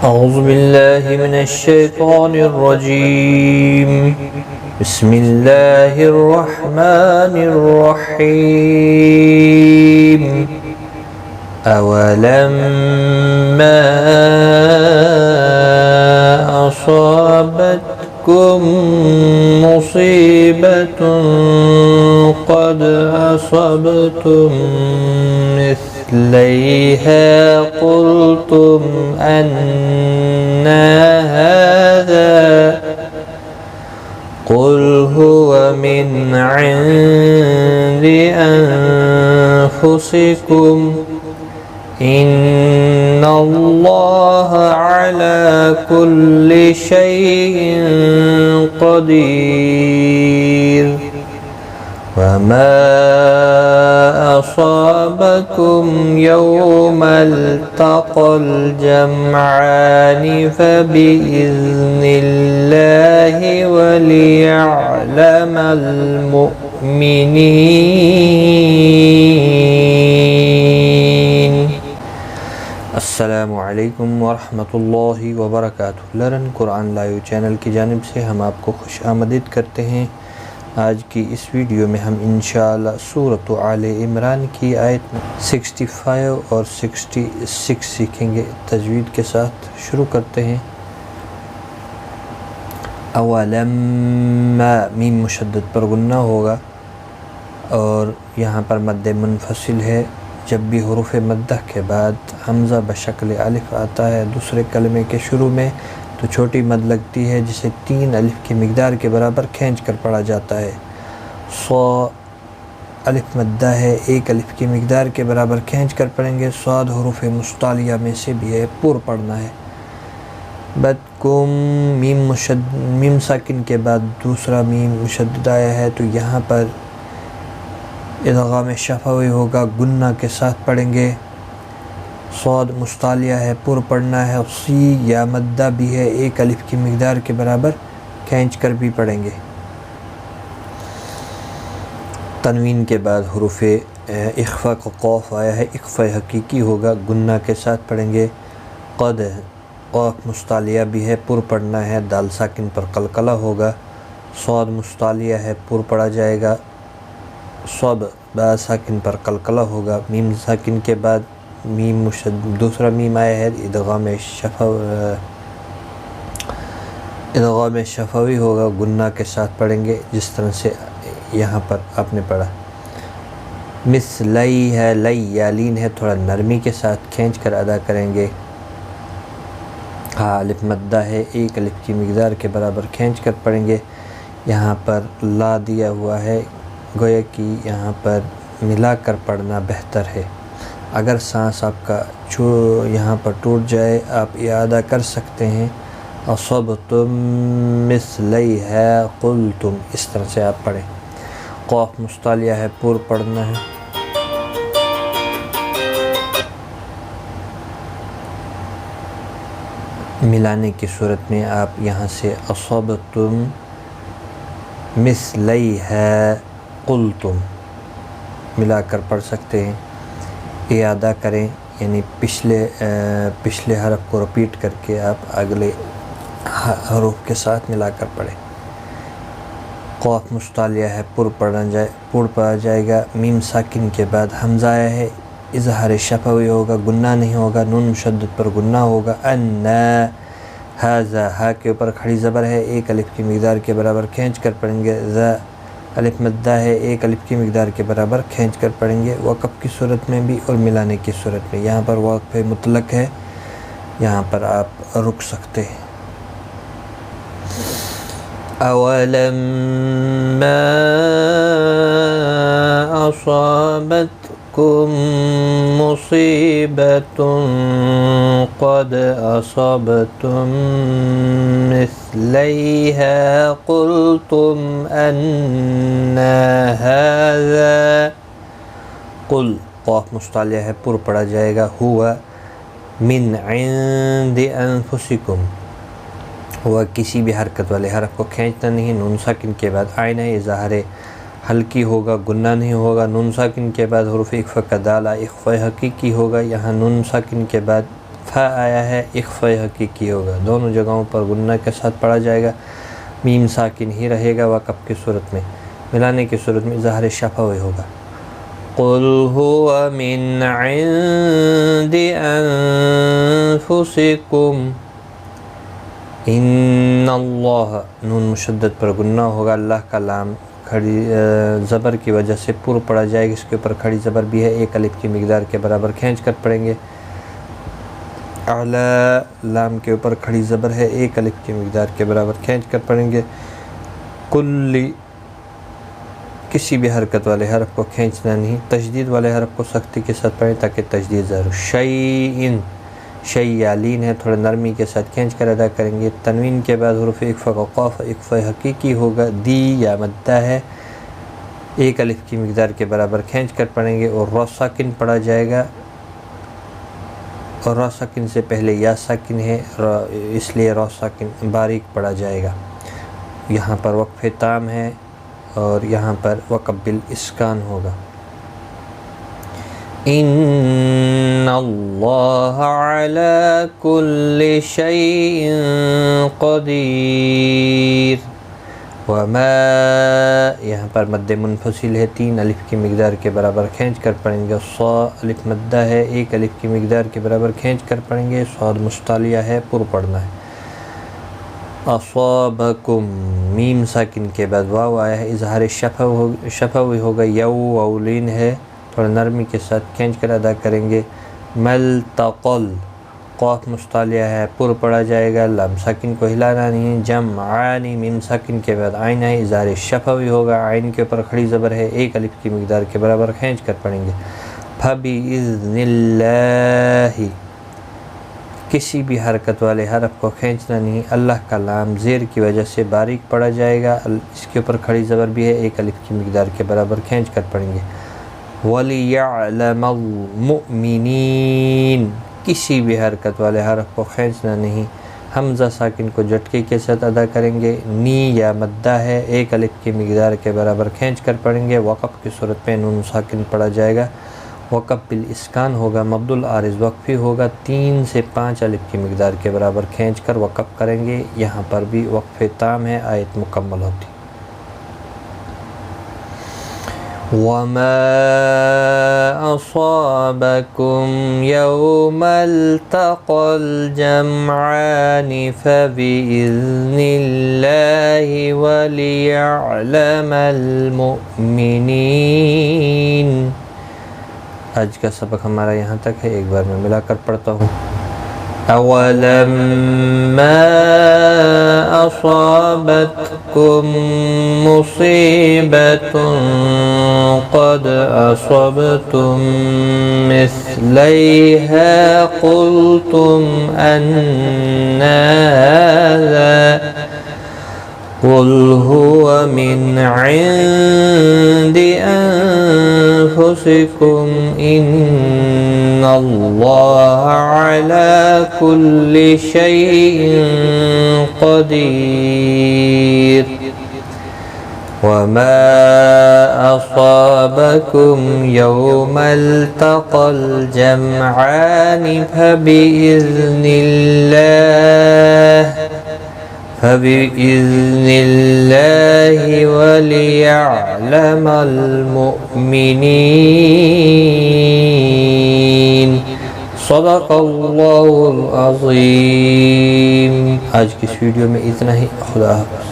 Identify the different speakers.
Speaker 1: أعوذ بالله من الشيطان الرجيم. بسم الله الرحمن الرحيم. أولما أصابتكم مصيبة قد أصبتم مثليها قلتم أنى هذا قل هو من عند أنفسكم إن الله على كل شيء قدير. وما أصابكم يوم التقى الجمعان فبإذن الله وليعلم المؤمنين. السلام علیکم ورحمۃ اللہ وبرکاتہ. لرن قرآن لائیو چینل کی جانب سے ہم آپ کو خوش آمدید کرتے ہیں. آج کی اس ویڈیو میں ہم انشاءاللہ سورۃ آل عمران کی آیت 65 اور 66 سیکھیں گے. تجوید کے ساتھ شروع کرتے ہیں. اولما میم مشدد پر غنہ ہوگا اور یہاں پر مد منفصل ہے. جب بھی حروف مدہ کے بعد حمزہ بشکل الف آتا ہے دوسرے کلمے کے شروع میں تو چھوٹی مد لگتی ہے جسے 3 الف کی مقدار کے برابر کھینچ کر پڑھا جاتا ہے. صا الف مدہ ہے 1 الف کی مقدار کے برابر کھینچ کر پڑھیں گے. صاد حروف مستعلیہ میں سے بھی ہے، پور پڑھنا ہے. بدکم میم ساکن کے بعد دوسرا میم مشدد آیا ہے تو یہاں پر ادغام شفوی ہوگا، گنہ کے ساتھ پڑھیں گے. صاد مستعلیہ ہے، پر پڑھنا ہے. سی یا مدہ بھی ہے 1 الف کی مقدار کے برابر کھینچ کر بھی پڑھیں گے. تنوین کے بعد حروف اخفا کا قوف آیا ہے، اخفا حقیقی ہوگا، گنہ کے ساتھ پڑھیں گے. قد قوف مستعلیہ بھی ہے، پر پڑھنا ہے. دال ساکن پر قلقلہ ہوگا. صاد مستعلیہ ہے، پر پڑھا جائے گا. صب با ساکن پر قلقلہ ہوگا. میم ساکن کے بعد میم مشدد دوسرا میم آیا ہے، ادغام شفوی ہوگا، گنہ کے ساتھ پڑھیں گے جس طرح سے یہاں پر آپ نے پڑھا. مثلی ہے، لئی یا لین ہے، تھوڑا نرمی کے ساتھ کھینچ کر ادا کریں گے. ہاں الف مدہ ہے 1 الف کی مقدار کے برابر کھینچ کر پڑھیں گے. یہاں پر لا دیا ہوا ہے، گویا کہ یہاں پر ملا کر پڑھنا بہتر ہے. اگر سانس آپ کا یہاں پر ٹوٹ جائے آپ اعادہ کر سکتے ہیں. اصبتم مثلیہا قلتم، اس طرح سے آپ پڑھیں. قوف مستعلیہ ہے، پر پڑھنا ہے. ملانے کی صورت میں آپ یہاں سے اصبتم مثلیہا قلتم ملا کر پڑھ سکتے ہیں. اعادہ کریں یعنی پچھلے حرف کو رپیٹ کر کے آپ اگلے حروف کے ساتھ ملا کر پڑھیں. قوف مستعلیہ ہے، پر پڑھا جائے گا. میم ساکن کے بعد حمزہ آیا ہے، اظہار شفوی ہوگا، گنہ نہیں ہوگا. نون مشدد پر گنہ ہوگا. انا ہذا، ہا کے اوپر کھڑی زبر ہے، 1 الف کی مقدار کے برابر کھینچ کر پڑھیں گے. ذا الف مدہ ہے، 1 الف کی مقدار کے برابر کھینچ کر پڑھیں گے. وقف کی صورت میں بھی اور ملانے کی صورت میں. یہاں پر وقف مطلق ہے، یہاں پر آپ رک سکتے ہیں. اولما اصابتکم مصیبۃ قد اصبتم مثلیہا قلتم انا هذا قل قوف مستعلیہ ہے، پر پڑھا جائے گا. ہوا من عند انفسکم، ہوا کسی بھی حرکت والے حرف کو کھینچنا نہیں. نون ساکن کے بعد آئینہ اظہار ہلکی ہوگا، گنہ نہیں ہوگا. نون ساکن کے بعد حروف اخفا کا دال اخفا حقیقی ہوگا. یہاں نون ساکن کے بعد فا آیا ہے اخفا حقیقی ہوگا، دونوں جگہوں پر غنہ کے ساتھ پڑھا جائے گا، میم ساکن ہی رہے گا وقف کی صورت میں، ملانے کی صورت میں اظہار شفوی ہوگا۔ قل هو من عند انفسکم ان اللہ، نون مشدد پر غنہ ہوگا، اللہ کا لام کھڑی زبر کی وجہ سے پر پڑا جائے گا، اس کے اوپر کھڑی زبر بھی ہے، ایک الف کی مقدار کے برابر کھینچ کر پڑھیں گے۔ اعلی لام کے اوپر کھڑی زبر ہے، ایک الف کی مقدار کے برابر کھینچ کر پڑھیں گے۔ کلی، کسی بھی حرکت والے حرف کو کھینچنا نہیں، تشدید والے حرف کو سختی کے ساتھ پڑھیں تاکہ تشدید ظاہر ہو۔ شیئن، شیء یا لین ہے، تھوڑا نرمی کے ساتھ کھینچ کر ادا کریں گے۔ تنوین کے بعد حروف اقفا کا قاف اقفا حقیقی ہوگا۔ دی یا مدہ ہے، ایک الف کی مقدار کے برابر کھینچ کر پڑھیں گے، اور را ساکن پڑھا جائے گا، اور را ساکن سے پہلے یا ساکن ہے اس لیے را ساکن باریک پڑھا جائے گا۔ یہاں پر وقف تام ہے اور یہاں پر وقف بالاسکان ہوگا۔ ان اللہ علی کل شیء قدیر۔ وما، یہاں پر مد منفصل ہے، 3 الف کی مقدار کے برابر کھینچ کر پڑھیں گے۔ صا الف مدہ ہے، 1 الف کی مقدار کے برابر کھینچ کر پڑھیں گے، صاد مستعلیہ ہے، پر پڑھنا ہے۔ اصابکم، میم ساکن کے بعد واو آیا ہے، اظہار شفوی ہوگا، یو واولین ہے، تھوڑا نرمی کے ساتھ کھینچ کر ادا کریں گے۔ ملتقل، قاف مستعلیہ ہے، پر پڑھا جائے گا، لام ساکن کو ہلانا نہیں۔ جمعانی، میم ساکن کے بعد عین ہے، اظہار شفوی ہوگا، عین کے اوپر کھڑی زبر ہے، 1 الف کی مقدار کے برابر کھینچ کر پڑھیں گے۔ فبإذن اللہ، کسی بھی حرکت والے حرف کو کھینچنا نہیں، اللہ کا لام زیر کی وجہ سے باریک پڑھا جائے گا، اس کے اوپر کھڑی زبر بھی ہے، 1 الف کی مقدار کے برابر کھینچ کر پڑھیں گے۔ وَلِيَعْلَمَ الْمُؤْمِنِينَ، کسی بھی حرکت والے حرف کو کھینچنا نہیں، حمزہ ساکن کو جھٹکے کے ساتھ ادا کریں گے۔ نی یا مدہ ہے، 1 الف کی مقدار کے برابر کھینچ کر پڑھیں گے، وقف کی صورت میں نون ساکن پڑھا جائے گا، وقف بالاسکان ہوگا، مبد العارض وقفی ہوگا، 3 سے 5 الف کی مقدار کے برابر کھینچ کر وقف کریں گے، یہاں پر بھی وقف تام ہے، آیت مکمل ہوتی۔ وَمَا أَصَابَكُمْ يَوْمَ الْتَقَى الْجَمْعَانِ فَبِإِذْنِ اللَّهِ وَلِيَعْلَمَ الْمُؤْمِنِينَ۔ آج کا سبق ہمارا یہاں تک ہے، ایک بار میں ملا کر پڑھتا ہوں۔ أَوَلَمَّا أَصَابَتْكُم مُّصِيبَةٌ قَدْ أَصَبْتُم مِّثْلَيْهَا قُلْتُمْ أَنَّىٰ هَٰذَا قُلْ هُوَ مِنْ عِندِ أَنفُسِكُمْ إِنَّ اللَّهَ عَلَىٰ كُلِّ شَيْءٍ قَدِيرٌ۔ وَمَا أَصَابَكُمْ يَوْمَ الْتَقَى الْجَمْعَانِ فَبِإِذْنِ اللَّهِ وَلِيَعْلَمَ الْمُؤْمِنِينَ۔ صدق اللہ العظیم۔ آج کی اس ویڈیو میں اتنا ہی، خدا حافظ۔